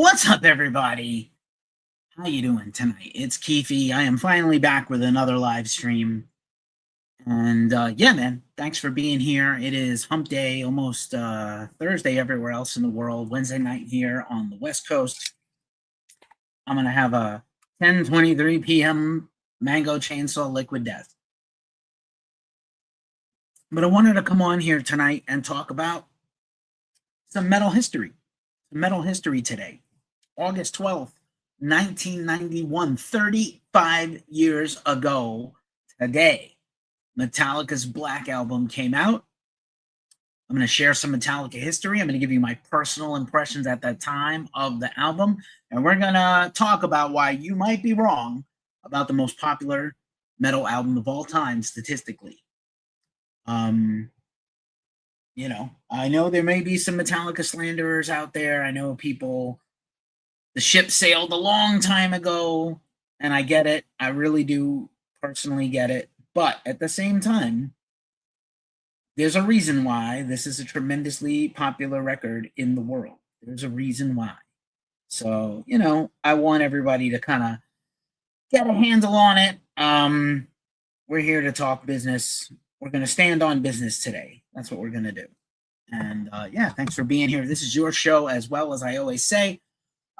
What's up, everybody? How you doing tonight? It's Keefe. I am finally back with another live stream. And yeah, man, thanks for being here. It is hump day, almost Thursday everywhere else in the world. Wednesday night here on the West Coast. I'm going to have a 10:23 p.m. Mango Chainsaw Liquid Death. But I wanted to come on here tonight and talk about some metal history. Metal history today. August 12th, 1991, 35 years ago today, Metallica's Black Album came out. I'm going to share some Metallica history. I'm going to give you my personal impressions at that time of the album. And we're going to talk about why you might be wrong about the most popular metal album of all time statistically. You know, I know there may be some Metallica slanderers out there. I know people, the ship sailed a long time ago, and I get it. I really do personally get it. But at the same time, there's a reason why this is a tremendously popular record in the world. There's a reason why. So, you know, I want everybody to kind of get a handle on it. We're here to talk business. We're going to stand on business today. That's what we're going to do. And yeah, thanks for being here. This is your show, as well as I always say.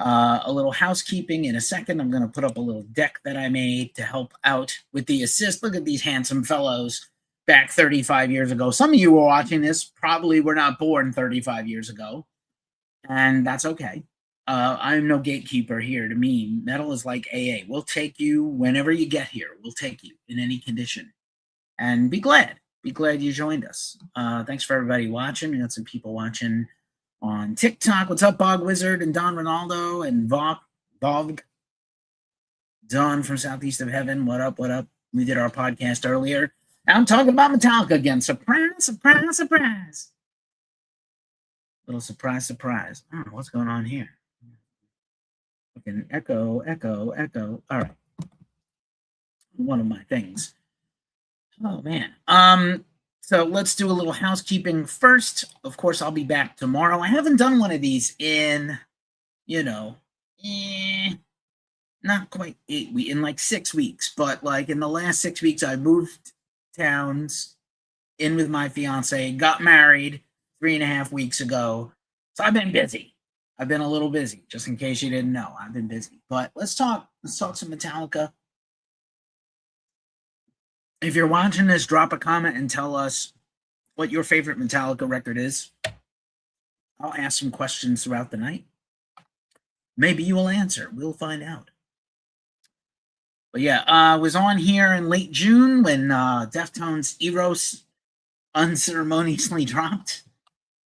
A little housekeeping in a second. I'm going to put up a little deck that I made to help out with the assist. Look at these handsome fellows back 35 years ago. Some of you were watching this probably were not born 35 years ago, and that's okay. I'm no gatekeeper here. To me, metal is like AA. We'll take you whenever you get here. We'll take you in any condition. And be glad. Be glad you joined us. Thanks for everybody watching. We got some people watching on TikTok. What's up, Bog Wizard and Don Ronaldo and Vog? Don from Southeast of Heaven. What up? What up? We did our podcast earlier. I'm talking about Metallica again. Surprise, surprise, surprise. Little surprise, surprise. I don't know what's going on here. Fucking echo, echo, echo. All right. One of my things. Oh, man. So let's do a little housekeeping first. Of course, I'll be back tomorrow. I haven't done one of these in, you know, not quite 8 weeks, in like 6 weeks. But like in the last 6 weeks, I moved towns in with my fiance, got married 3.5 weeks ago. So I've been busy. I've been a little busy, just in case you didn't know. I've been busy. But let's talk some Metallica. If you're watching this, drop a comment and tell us what your favorite Metallica record is. I'll ask some questions throughout the night. Maybe you will answer. We'll find out. But yeah, I was on here in late June when Deftones' Eros unceremoniously dropped,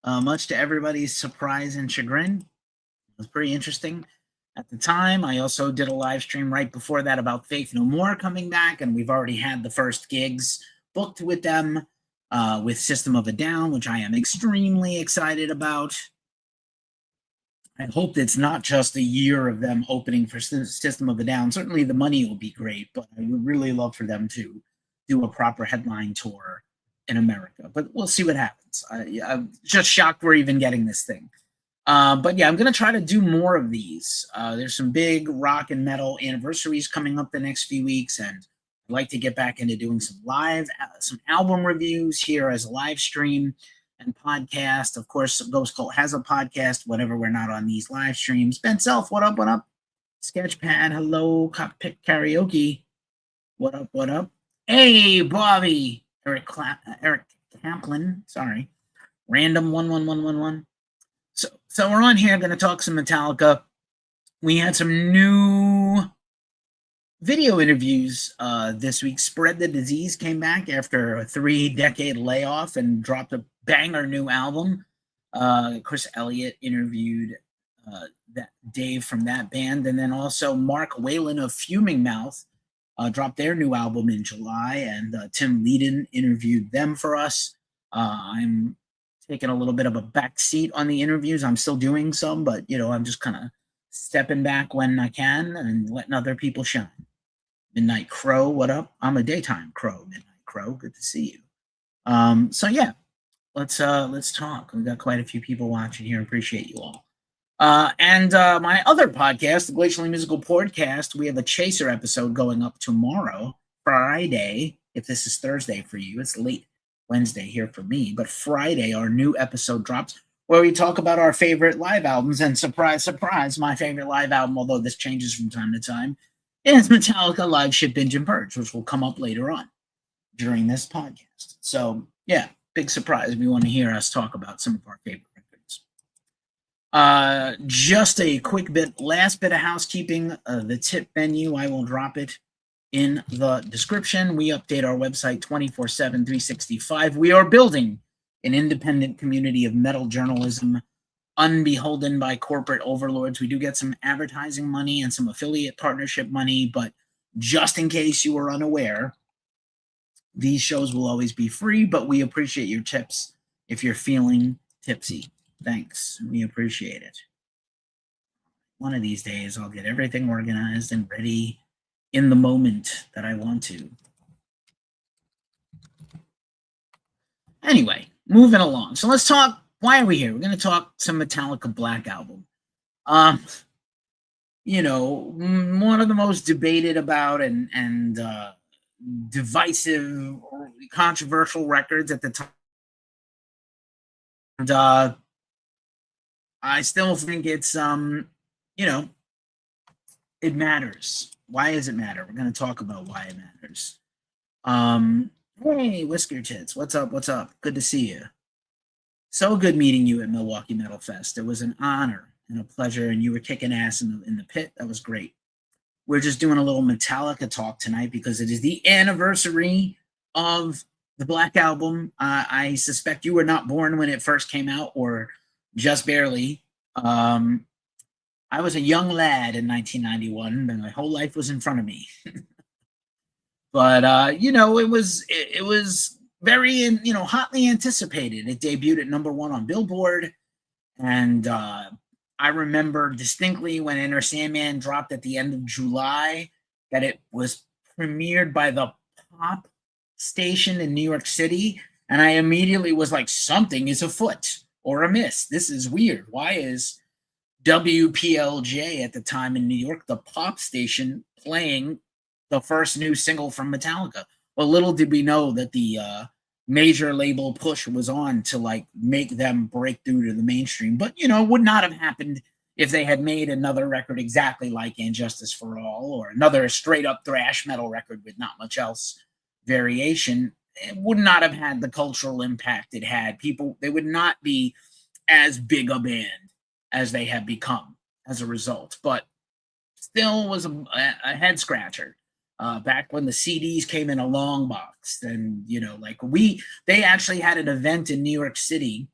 much to everybody's surprise and chagrin. It was pretty interesting. At the time, I also did a live stream right before that about Faith No More coming back, and we've already had the first gigs booked with them, with System of a Down, which I am extremely excited about. I hope it's not just a year of them opening for System of a Down. Certainly the money will be great, but I would really love for them to do a proper headline tour in America. But we'll see what happens. I'm just shocked we're even getting this thing. But yeah, I'm going to try to do more of these. There's some big rock and metal anniversaries coming up the next few weeks, and I'd like to get back into doing some some album reviews here as a live stream and podcast. Of course, Ghost Cult has a podcast whenever we're not on these live streams. Ben Self, what up, what up? Sketchpad, hello. Cockpit Karaoke, what up, what up? Hey, Bobby. Eric Kaplan, sorry. Random 11111. So we're on here. I'm going to talk some Metallica. We had some new video interviews this week. Spread the Disease came back after a 3-decade layoff and dropped a banger new album. Chris Elliott interviewed that Dave from that band. And then also Mark Whalen of Fuming Mouth dropped their new album in July. And Tim Leedon interviewed them for us. I'm taking a little bit of a back seat on the interviews. I'm still doing some, but, you know, I'm just kind of stepping back when I can and letting other people shine. Midnight Crow, what up? I'm a daytime crow. Midnight Crow, good to see you. So yeah, let's talk. We've got quite a few people watching here. Appreciate you all. And my other podcast, the Glacially Musical Podcast, we have a Chaser episode going up tomorrow, Friday. If this is Thursday for you, it's late Wednesday here for me. But Friday, our new episode drops where we talk about our favorite live albums. And surprise, surprise, my favorite live album, although this changes from time to time, is Metallica Live Ship Binge and Purge, which will come up later on during this podcast. So, yeah, big surprise if you want to hear us talk about some of our favorite records. Just a quick last bit of housekeeping. The tip menu, I will drop it in the description. We update our website 24/7, 365. We are building an independent community of metal journalism, unbeholden by corporate overlords. We do get some advertising money and some affiliate partnership money, but just in case you were unaware, these shows will always be free, but we appreciate your tips if you're feeling tipsy. Thanks. We appreciate it. One of these days, I'll get everything organized and ready in the moment that I want to. Anyway, moving along. So let's talk. Why are we here? We're going to talk some Metallica Black Album. You know, one of the most debated about and divisive, controversial records at the time. And I still think it's, you know, it matters. Why does it matter? We're going to talk about why it matters. Hey, Whisker Tits, what's up? What's up? Good to see you. So good meeting you at Milwaukee Metal Fest. It was an honor and a pleasure, and you were kicking ass in the pit. That was great. We're just doing a little Metallica talk tonight because it is the anniversary of the Black Album. I suspect you were not born when it first came out, or just barely. I was a young lad in 1991, and my whole life was in front of me. But you know, it was very, you know, hotly anticipated. It debuted at #1 on Billboard, and I remember distinctly when Enter Sandman dropped at the end of July that it was premiered by the Pop station in New York City, and I immediately was like, something is afoot or amiss. This is weird. Why is WPLJ at the time in New York, the Pop station, playing the first new single from Metallica? Well, little did we know that the major label push was on to like make them break through to the mainstream. But, you know, it would not have happened if they had made another record exactly like Injustice for All, or another straight up thrash metal record with not much else variation. It would not have had the cultural impact it had. People, they would not be as big a band as they have become as a result, but still was a head scratcher. Back when the CDs came in a long box, and you know, like they actually had an event in New York City.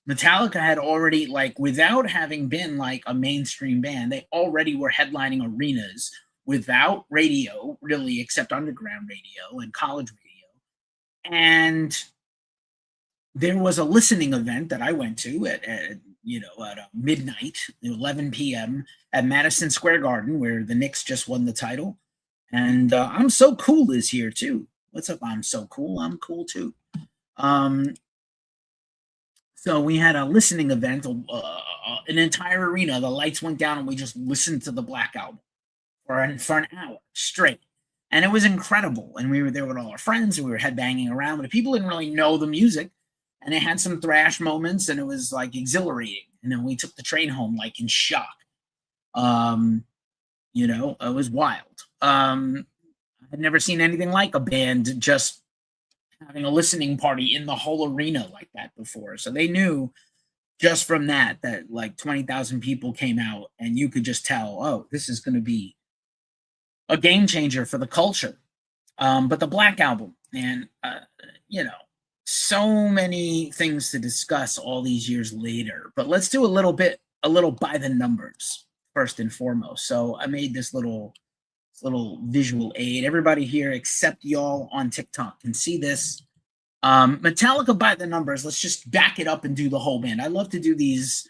Metallica had already, like, without having been like a mainstream band, they already were headlining arenas without radio, really, except underground radio and college radio. And there was a listening event that I went to at midnight, 11 p.m. at Madison Square Garden, where the Knicks just won the title. And I'm So Cool is here too. What's up? I'm so cool. I'm cool too. So we had a listening event, an entire arena. The lights went down, and we just listened to the Black Album for an hour straight, and it was incredible. And we were there with all our friends, and we were headbanging around. But people didn't really know the music, and it had some thrash moments, and it was like exhilarating. And then we took the train home, like in shock. You know, it was wild. I'd never seen anything like a band just having a listening party in the whole arena like that before. So they knew just from that like 20,000 people came out, and you could just tell, oh, this is going to be a game changer for the culture. But the Black Album, and you know, so many things to discuss all these years later. But let's do a little by the numbers first and foremost. So I made this little visual aid. Everybody here except y'all on TikTok can see this. Metallica by the numbers. Let's just back it up and do the whole band. I love to do these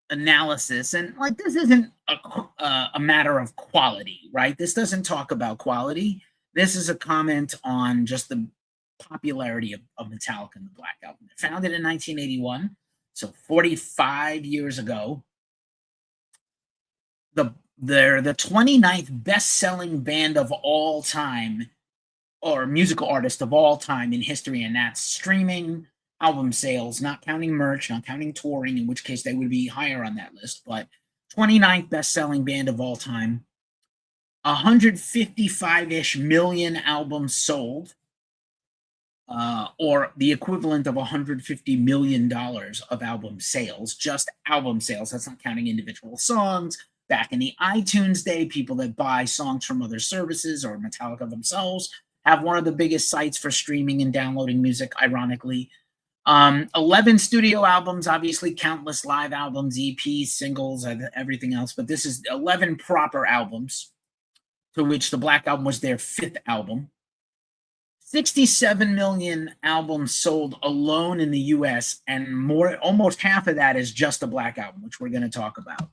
analysis, and like, this isn't a matter of quality, right? This doesn't talk about quality. This is a comment on just the popularity of Metallica and the Black Album. Founded in 1981, so 45 years ago. they're the 29th best-selling band of all time, or musical artist of all time in history, and that's streaming album sales, not counting merch, not counting touring, in which case they would be higher on that list, but 29th best-selling band of all time. 155-ish million albums sold, or the equivalent of $150 million of album sales, just album sales. That's not counting individual songs. Back in the iTunes day, people that buy songs from other services or Metallica themselves have one of the biggest sites for streaming and downloading music, ironically. 11 studio albums, obviously countless live albums, EPs, singles, everything else, but this is 11 proper albums, to which the Black Album was their 5th album. 67 million albums sold alone in the US, and almost half of that is just the Black Album, which we're going to talk about.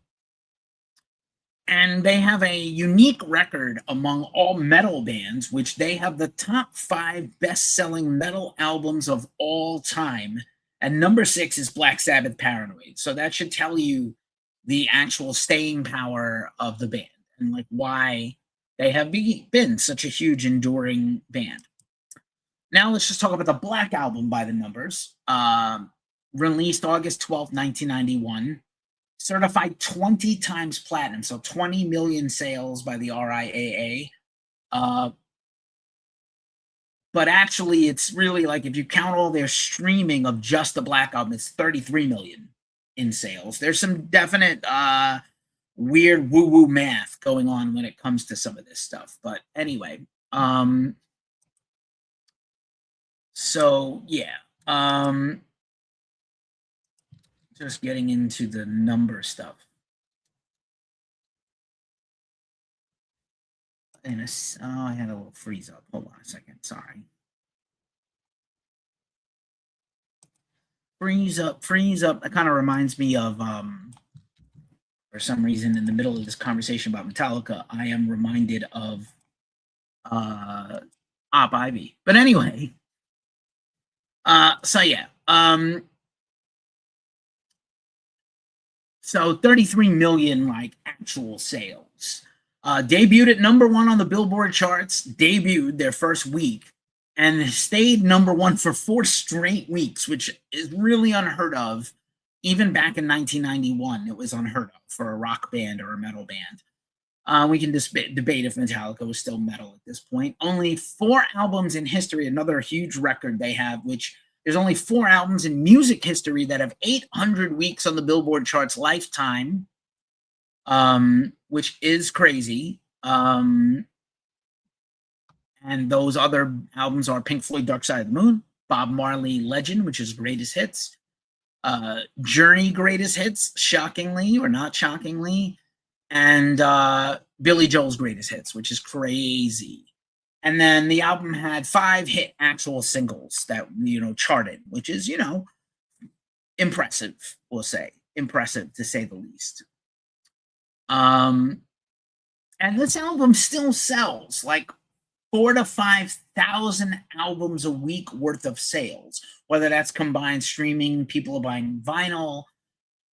And they have a unique record among all metal bands, which they have the top 5 best-selling metal albums of all time. And number 6 is Black Sabbath Paranoid. So that should tell you the actual staying power of the band and like why they have been such a huge enduring band. Now let's just talk about the Black Album by the numbers. Released August 12th, 1991. Certified 20 times platinum, so 20 million sales by the RIAA. But actually, it's really like if you count all their streaming of just the Black Album, it's 33 million in sales. There's some definite weird woo-woo math going on when it comes to some of this stuff. But anyway, so yeah. Just getting into the number stuff. And I had a little freeze up. Hold on a second. Sorry. Freeze up. That kind of reminds me of, for some reason, in the middle of this conversation about Metallica, I am reminded of Op Ivy. But anyway, so yeah. So 33 million like actual sales. Debuted at number 1 on the Billboard charts, debuted their first week, and stayed number 1 for 4 straight weeks, which is really unheard of. Even back in 1991, it was unheard of for a rock band or a metal band. We can debate if Metallica was still metal at this point. Only 4 albums in history, another huge record they have, which there's only 4 albums in music history that have 800 weeks on the Billboard charts lifetime, which is crazy. And those other albums are Pink Floyd, Dark Side of the Moon, Bob Marley, Legend, which is Greatest Hits, Journey, Greatest Hits, shockingly or not shockingly, and Billy Joel's Greatest Hits, which is crazy. And then the album had 5 hit actual singles that, charted, which is, impressive, we'll say. Impressive, to say the least. And this album still sells like 4,000 to 5,000 albums a week worth of sales, whether that's combined streaming, people are buying vinyl.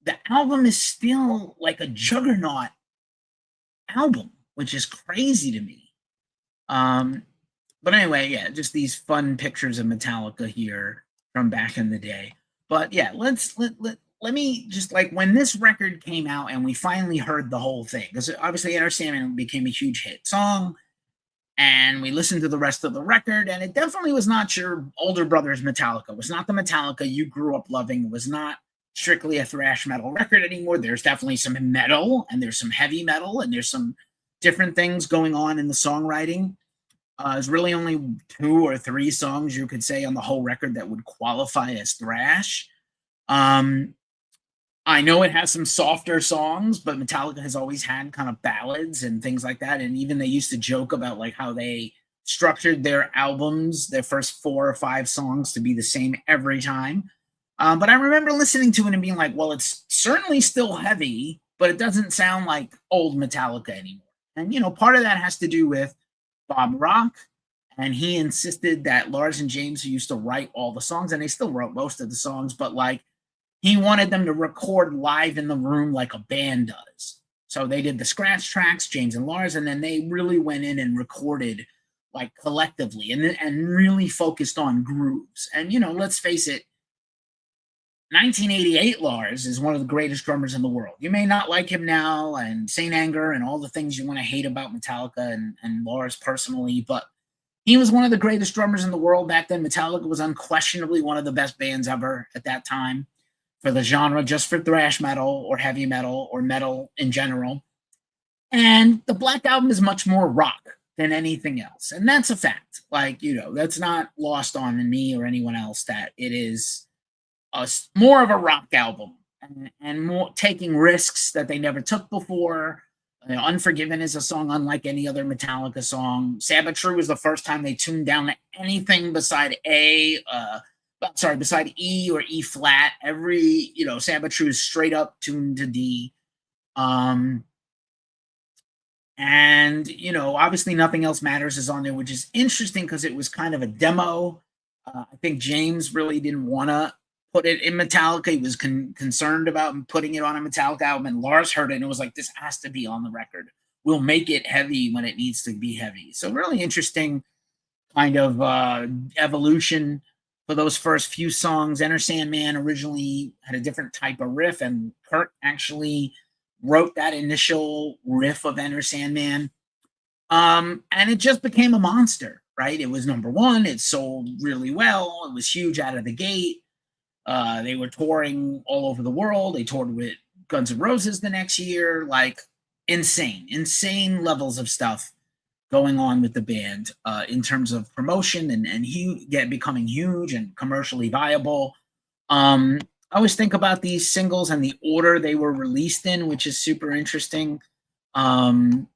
The album is still like a juggernaut album, which is crazy to me. But anyway, yeah, just these fun pictures of Metallica here from back in the day. But yeah, let me just, like, when this record came out and we finally heard the whole thing, because obviously Enter Sandman became a huge hit song, and we listened to the rest of the record, and it definitely was not your older brother's Metallica. It was not the Metallica you grew up loving. It was not strictly a thrash metal record anymore. There's definitely some metal, and there's some heavy metal, and there's some different things going on in the songwriting. There's really only 2 or 3 songs you could say on the whole record that would qualify as thrash. I know it has some softer songs, but Metallica has always had kind of ballads and things like that. And even they used to joke about like how they structured their albums, their first 4 or 5 songs, to be the same every time. But I remember listening to it and being like, well, it's certainly still heavy, but it doesn't sound like old Metallica anymore. And, part of that has to do with Bob Rock, and he insisted that Lars and James, who used to write all the songs, and they still wrote most of the songs, but like he wanted them to record live in the room like a band does. So they did the scratch tracks, James and Lars, and then they really went in and recorded like collectively and really focused on grooves. And let's face it, 1988 Lars is one of the greatest drummers in the world. You may not like him now and Saint Anger and all the things you want to hate about Metallica and Lars personally, but he was one of the greatest drummers in the world back then. Metallica was unquestionably one of the best bands ever at that time for the genre, just for thrash metal or heavy metal or metal in general. And the Black Album is much more rock than anything else. And that's a fact. Like, that's not lost on me or anyone else that it is more of a rock album and more taking risks that they never took before. Unforgiven is a song unlike any other Metallica song. Sabbath True was the first time they tuned down to anything beside beside E or E flat. Every, Sabbath True is straight up tuned to D. And, obviously Nothing Else Matters is on there, which is interesting because it was kind of a demo. I think James really didn't want to put it in Metallica. He was concerned about putting it on a Metallica album, and Lars heard it and it was like, this has to be on the record. We'll make it heavy when it needs to be heavy. So really interesting kind of evolution for those first few songs. Enter Sandman originally had a different type of riff, and Kurt actually wrote that initial riff of Enter Sandman. And it just became a monster, right? It was number one. It sold really well. It was huge out of the gate. They were touring all over the world. They toured with Guns N' Roses the next year. Like insane levels of stuff going on with the band in terms of promotion and becoming huge and commercially viable. I always think about these singles and the order they were released in, which is super interesting. Enter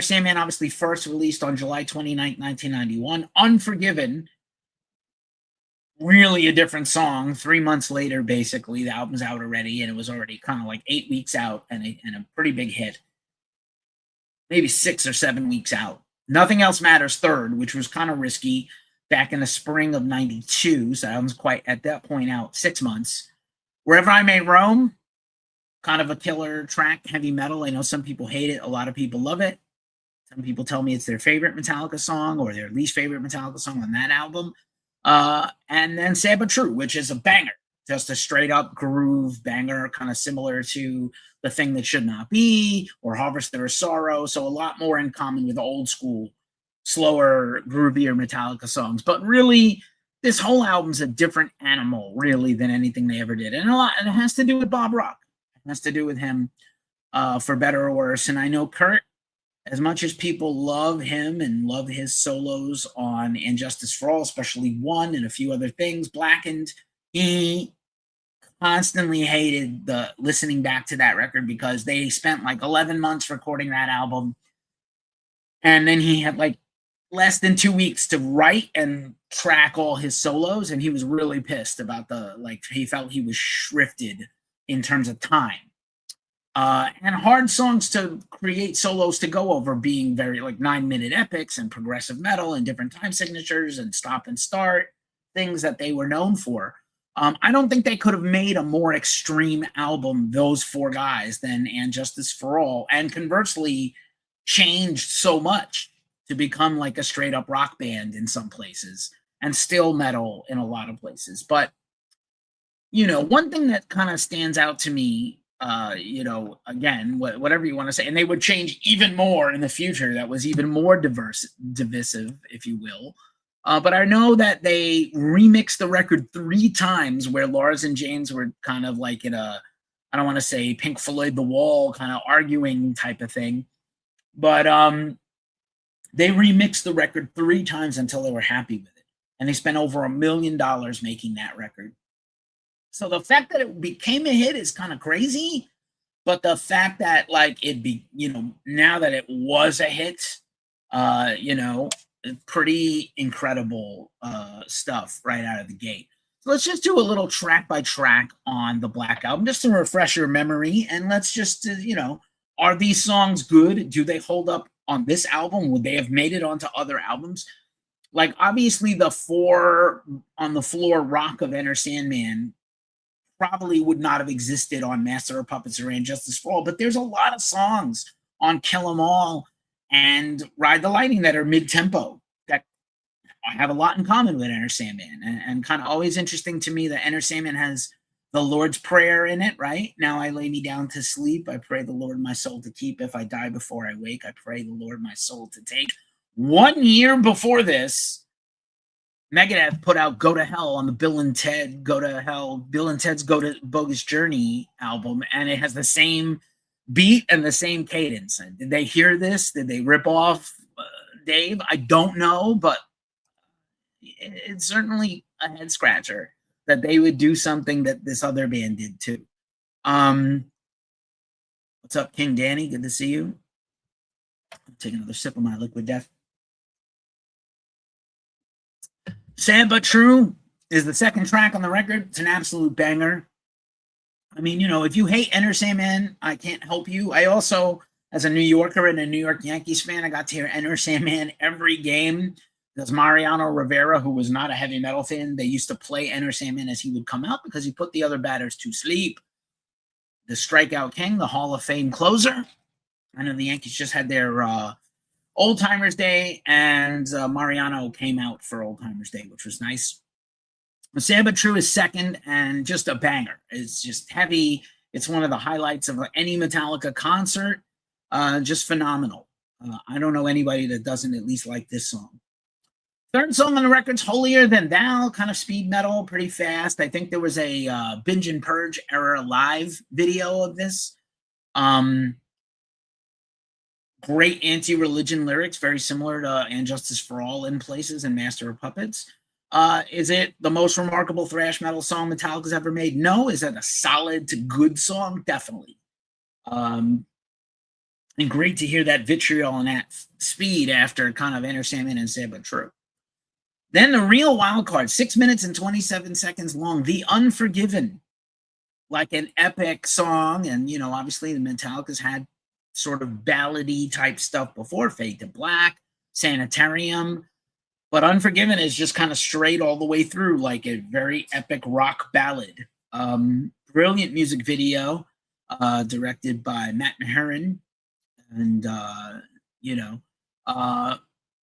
Sandman obviously first released on July 29th, 1991. Unforgiven, really a different song. 3 months later, basically, the album's out already, and it was already kind of like 8 weeks out and a pretty big hit. Maybe 6 or 7 weeks out. Nothing Else Matters third, which was kind of risky back in the spring of 92. So the album's quite at that point out 6 months. Wherever I May Roam, kind of a killer track, heavy metal. I know some people hate it. A lot of people love it. Some people tell me it's their favorite Metallica song or their least favorite Metallica song on that album. And then Sabbath True, which is a banger, just a straight up groove banger, kind of similar to The Thing That Should Not Be or Harvester of Sorrow. So a lot more in common with the old school, slower, groovier Metallica songs. But really, this whole album's a different animal, really, than anything they ever did. And it has to do with Bob Rock. It has to do with him, for better or worse. And I know Kurt, as much as people love him and love his solos on And Justice for All, especially one and a few other things, Blackened, he constantly hated the listening back to that record because they spent like 11 months recording that album. And then he had like less than 2 weeks to write and track all his solos. And he was really pissed about he felt he was shrifted in terms of time. And hard songs to create solos to go over, being very like 9-minute epics and progressive metal and different time signatures and stop and start, things that they were known for. I don't think they could have made a more extreme album, those four guys, than And Justice for All, and conversely changed so much to become like a straight up rock band in some places and still metal in a lot of places. But, one thing that kind of stands out to me, again, whatever you want to say, and they would change even more in the future. That was even more divisive, if you will. But I know that they remixed the record 3 times where Lars and James were kind of like in a, I don't want to say Pink Floyd The Wall kind of arguing type of thing. But they remixed the record 3 times until they were happy with it. And they spent over $1 million making that record. So the fact that it became a hit is kind of crazy, but the fact that now that it was a hit, pretty incredible stuff right out of the gate. So let's just do a little track by track on the Black Album, just to refresh your memory. And let's just, are these songs good? Do they hold up on this album? Would they have made it onto other albums? Like, obviously, the 4 on the floor rock of Enter Sandman probably would not have existed on Master of Puppets or And Justice for All, but there's a lot of songs on Kill 'Em All and Ride the Lightning that are mid-tempo that have a lot in common with Enter Sandman, and kind of always interesting to me that Enter Sandman has the Lord's Prayer in it, right? Now I lay me down to sleep. I pray the Lord my soul to keep. If I die before I wake, I pray the Lord my soul to take. 1 year before this, Megadeth put out Go to Hell on the Bill and Ted's Go to Bogus Journey album, and it has the same beat and the same cadence. Did they hear this? Did they rip off Dave? I don't know, but it's certainly a head scratcher that they would do something that this other band did too. What's up, King Danny? Good to see you. I'll take another sip of my Liquid Death. Sad But True is the second track on the record. It's an absolute banger. I mean, if you hate Enter Sandman, I can't help you. I also, as a New Yorker and a New York Yankees fan, I got to hear Enter Sandman every game. Because Mariano Rivera, who was not a heavy metal fan, they used to play Enter Sandman as he would come out because he put the other batters to sleep. The Strikeout King, the Hall of Fame closer. I know the Yankees just had their Old Timers Day, and Mariano came out for Old Timers Day, which was nice. Sad But True is second, and just a banger. It's just heavy. It's one of the highlights of any Metallica concert. Just phenomenal. I don't know anybody that doesn't at least like this song. Third song on the record's Holier Than Thou, kind of speed metal, pretty fast. I think there was a Binge and Purge era live video of this. Great anti-religion lyrics, very similar to And Justice for All in places and Master of Puppets. Is it the most remarkable thrash metal song Metallica's ever made? No. Is it a solid to good song? Definitely. And great to hear that vitriol and that speed after kind of Enter Sandman and Sad But True. Then the real wild card, 6 minutes and 27 seconds long, The Unforgiven, like an epic song. And, obviously the Metallica's had sort of ballady type stuff before, Fade to Black, Sanitarium, but Unforgiven is just kind of straight all the way through, like a very epic rock ballad. Brilliant music video, directed by Matt Maheron, and,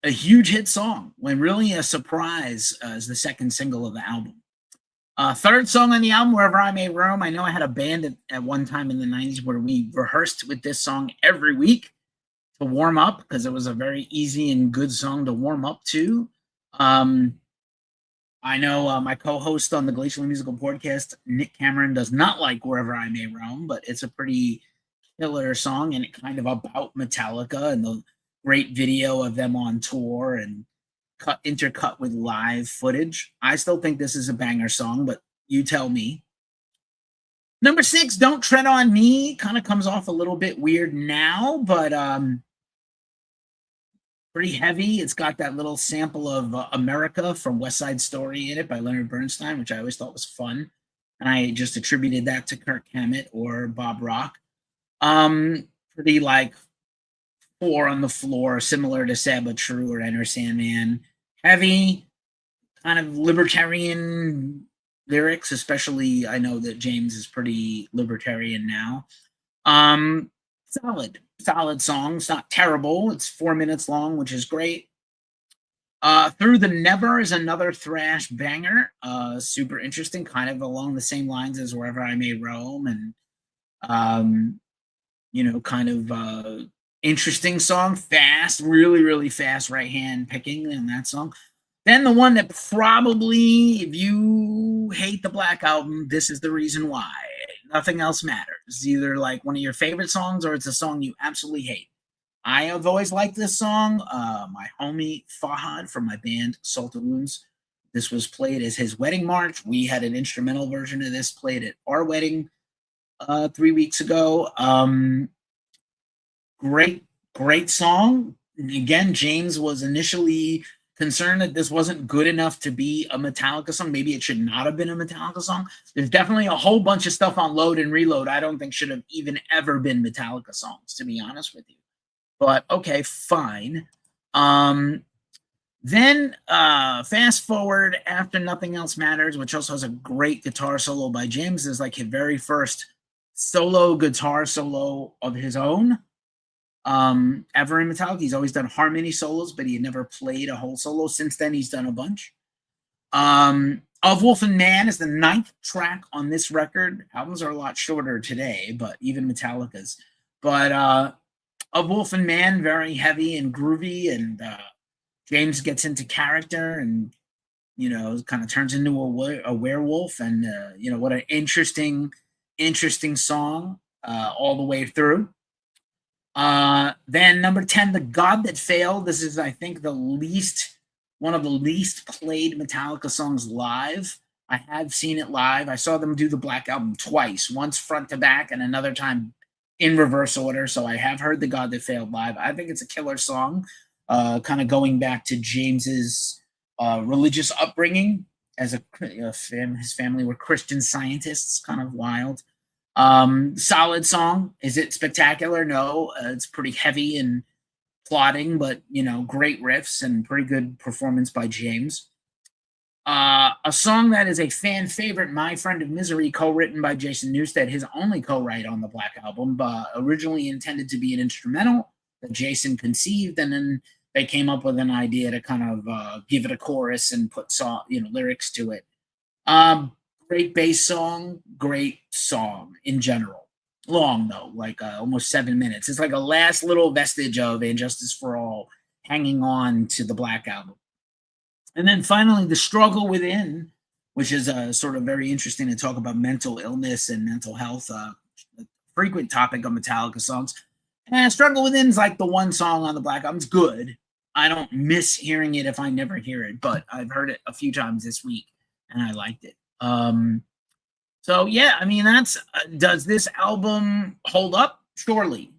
a huge hit song, when really a surprise as the second single of the album. Third song on the album, Wherever I May Roam. I know I had a band at one time in the 90s where we rehearsed with this song every week to warm up, because it was a very easy and good song to warm up to. I know my co-host on the Glacial Musical Podcast, Nick Cameron, does not like Wherever I May Roam, but it's a pretty killer song, and it kind of about Metallica and the great video of them on tour and intercut with live footage. I still think this is a banger song, but you tell me. Number 6, Don't Tread on Me, kind of comes off a little bit weird now, but pretty heavy. It's got that little sample of America from West Side Story in it by Leonard Bernstein, which I always thought was fun. And I just attributed that to Kirk Hammett or Bob Rock. Pretty like 4 on the floor, similar to Sad But True or Enter Sandman. Heavy, kind of libertarian lyrics, especially I know that James is pretty libertarian now. Solid song. It's not terrible. It's 4 minutes long, which is great. Through the Never is another thrash banger. Super interesting, kind of along the same lines as Wherever I May Roam, and kind of interesting song, fast, really, really fast right hand picking in that song. Then the one that probably, if you hate the Black Album, this is the reason why. Nothing else matters. It's either like one of your favorite songs or it's a song you absolutely hate. I have always liked this song. My homie Fahad from my band Salt of Wounds, this was played as his wedding march. We had an instrumental version of this played at our wedding 3 weeks ago. Great song. Again, James was initially concerned that this wasn't good enough to be a Metallica song. Maybe it should not have been a Metallica song. There's definitely a whole bunch of stuff on Load and Reload I don't think should have even ever been Metallica songs, to be honest with you. But okay, fine. Then fast forward after Nothing Else Matters, which also has a great guitar solo by James. Is like his very first solo guitar solo of his own ever in Metallica. He's always done harmony solos, but he had never played a whole solo. Since then, he's done a bunch. Of Wolf and Man is the 9th track on this record. Albums are a lot shorter today, but even Metallica's. But Of Wolf and Man, very heavy and groovy, and James gets into character and, you know, kind of turns into a werewolf. And, you know, what an interesting song all the way through. Then number 10, The God That Failed. This is, I think, one of the least played Metallica songs live. I have seen it live. I saw them do the Black Album twice, once front to back and another time in reverse order. So I have heard The God That Failed live. I think it's a killer song, kind of going back to James's religious upbringing as his family were Christian Scientists, kind of wild. Solid song. Is it spectacular? No, it's pretty heavy and plotting, but, you know, great riffs and pretty good performance by James. A song that is a fan favorite, My Friend of Misery, co-written by Jason Newsted, his only co-write on the Black Album, but originally intended to be an instrumental that Jason conceived, and then they came up with an idea to kind of give it a chorus and put lyrics to it. Great bass song, great song in general. Long though, like almost 7 minutes. It's like a last little vestige of And Justice for All hanging on to the Black Album. And then finally, The Struggle Within, which is sort of very interesting to talk about mental illness and mental health, a frequent topic of Metallica songs. And Struggle Within is like the one song on the Black Album. It's good. I don't miss hearing it if I never hear it, but I've heard it a few times this week and I liked it. So yeah, I mean, does this album hold up? Surely.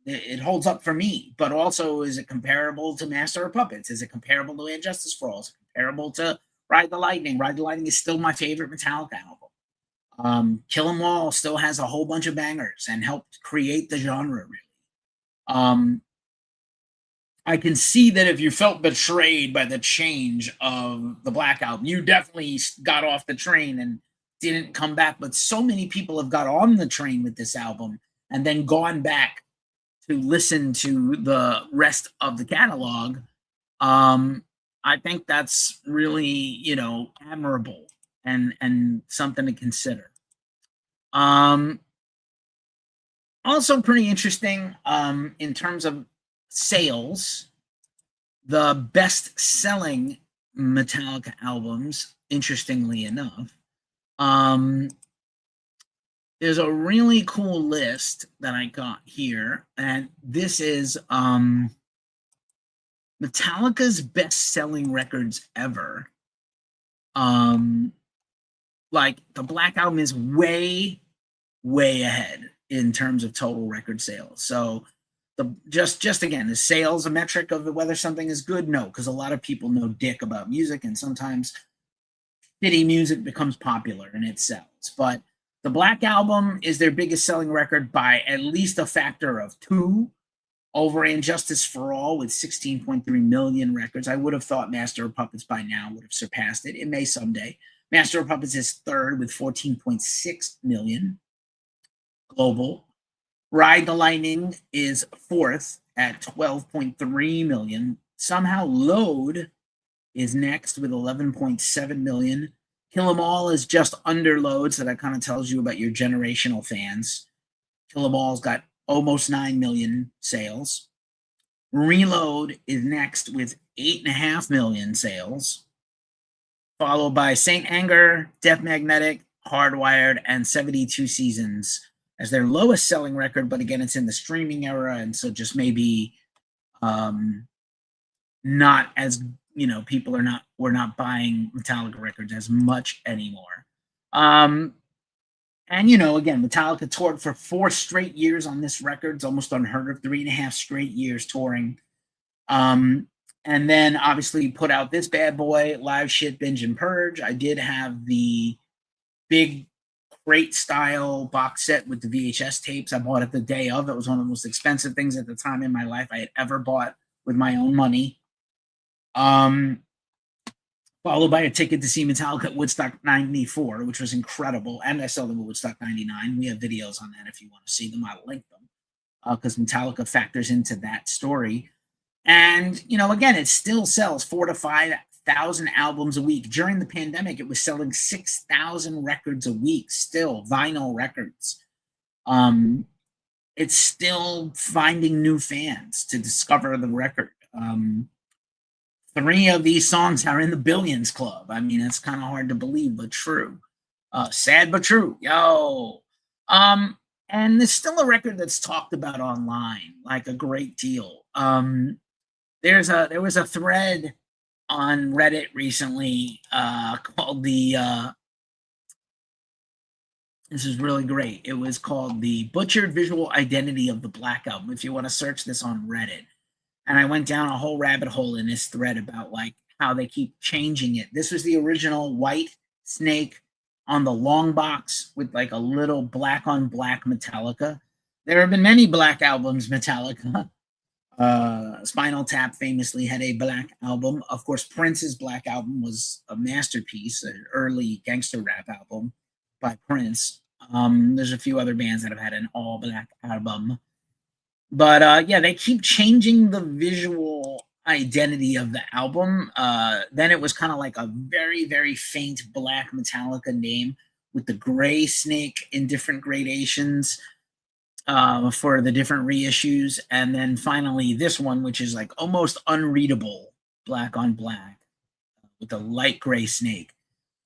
It holds up for me, but also, is it comparable to Master of Puppets? Is it comparable to And Justice for All? Is it comparable to Ride the Lightning? Ride the Lightning is still my favorite Metallica album. Kill 'Em All still has a whole bunch of bangers and helped create the genre, really. I can see that if you felt betrayed by the change of the Black Album, you definitely got off the train and didn't come back. But so many people have got on the train with this album and then gone back to listen to the rest of the catalog. I think that's really, you know, admirable and something to consider. Also pretty interesting in terms of sales, the best-selling Metallica albums, interestingly enough, there's a really cool list that I got here, and this is Metallica's best-selling records ever. Like, the Black Album is way, way ahead in terms of total record sales. So, just again, is sales a metric of whether something is good? No, because a lot of people know dick about music, and sometimes shitty music becomes popular and it sells. But the Black Album is their biggest selling record by at least a factor of 2 over And Justice for All with 16.3 million records. I would have thought Master of Puppets by now would have surpassed it. It may someday. Master of Puppets is third with 14.6 million global. Ride the Lightning is fourth at 12.3 million. Somehow Load is next with 11.7 million. Kill 'Em All is just under Load, so that kind of tells you about your generational fans. Kill 'Em All's got almost 9 million sales. Reload is next with 8.5 million sales, followed by Saint Anger, Death Magnetic, Hardwired, and 72 Seasons as their lowest selling record, but again, it's in the streaming era, and so just maybe not as, you know, people we're not buying Metallica records as much anymore. And, you know, again, Metallica toured for 4 straight years on this record. It's almost unheard of, 3.5 straight years touring. And then obviously put out this bad boy, Live Shit, Binge and Purge. I did have the big crate style box set with the VHS tapes. I bought it the day of. It was one of the most expensive things at the time in my life I had ever bought with my own money. Followed by a ticket to see Metallica at Woodstock 94, which was incredible. And I saw them at Woodstock 99. We have videos on that if you want to see them. I'll link them because Metallica factors into that story. And, again, it still sells 4,000 to 5,000 albums a week. During the pandemic, it was selling 6,000 records a week, still, vinyl records. It's still finding new fans to discover the record. 3 of these songs are in the Billions Club. I mean, it's kind of hard to believe, but true. Sad but true. Yo. And there's still a record that's talked about online, like a great deal. There was a thread on Reddit recently called this is really great. It was called The Butchered Visual Identity of the Black Album, if you want to search this on Reddit. And I went down a whole rabbit hole in this thread about like how they keep changing it. This was the original white snake on the long box with like a little black on black Metallica. There have been many black albums, Metallica. Spinal Tap famously had a black album. Of course, Prince's black album was a masterpiece, an early gangster rap album by Prince. There's a few other bands that have had an all black album. But yeah, they keep changing the visual identity of the album. Then it was kind of like a very, very faint black Metallica name with the gray snake in different gradations for the different reissues. And then finally this one, which is like almost unreadable black on black with a light gray snake,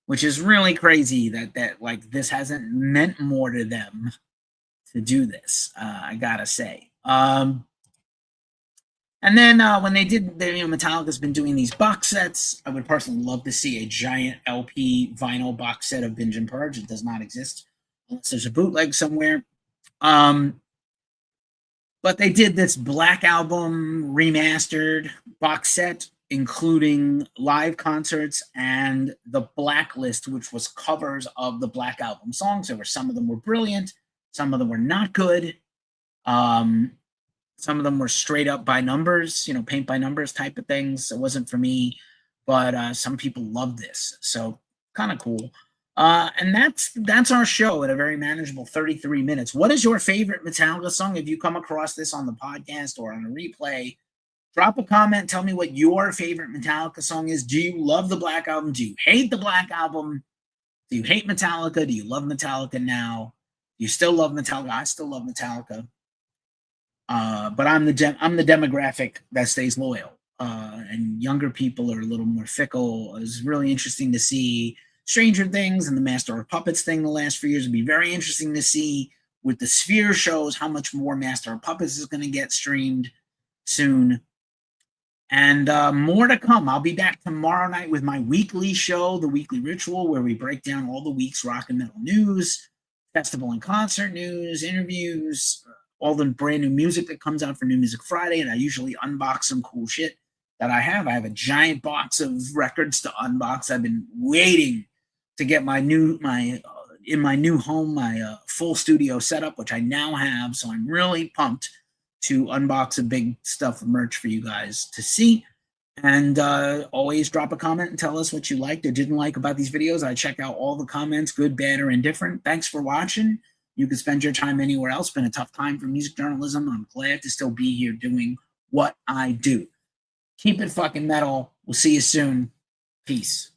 which is really crazy that like this hasn't meant more to them to do this, I gotta say. And then when they did, Metallica's been doing these box sets. I would personally love to see a giant LP vinyl box set of Binge and Purge. It does not exist unless there's a bootleg somewhere. But they did this Black Album remastered box set, including live concerts and the Blacklist, which was covers of the Black Album songs. Some of them were brilliant, some of them were not good. Some of them were straight up by numbers, paint by numbers type of things. It wasn't for me, but some people loved this. So kind of cool. And that's our show at a very manageable 33 minutes. What is your favorite Metallica song? If you come across this on the podcast or on a replay, drop a comment. Tell me what your favorite Metallica song is. Do you love the Black Album? Do you hate the Black Album? Do you hate Metallica? Do you love Metallica now? Do you still love Metallica? I still love Metallica. But I'm the demographic that stays loyal. And younger people are a little more fickle. It was really interesting to see Stranger Things and the Master of Puppets thing the last few years. It'd be very interesting to see with the Sphere shows how much more Master of Puppets is going to get streamed soon. And more to come. I'll be back tomorrow night with my weekly show, The Weekly Ritual, where we break down all the week's rock and metal news, festival and concert news, interviews, all the brand new music that comes out for New Music Friday. And I usually unbox some cool shit that I have. I have a giant box of records to unbox. I've been waiting to get in my new home, my full studio setup, which I now have. So I'm really pumped to unbox a big stuff of merch for you guys to see. And always drop a comment and tell us what you liked or didn't like about these videos. I check out all the comments, good, bad, or indifferent. Thanks for watching. You can spend your time anywhere else. It's been a tough time for music journalism. I'm glad to still be here doing what I do. Keep it fucking metal. We'll see you soon. Peace.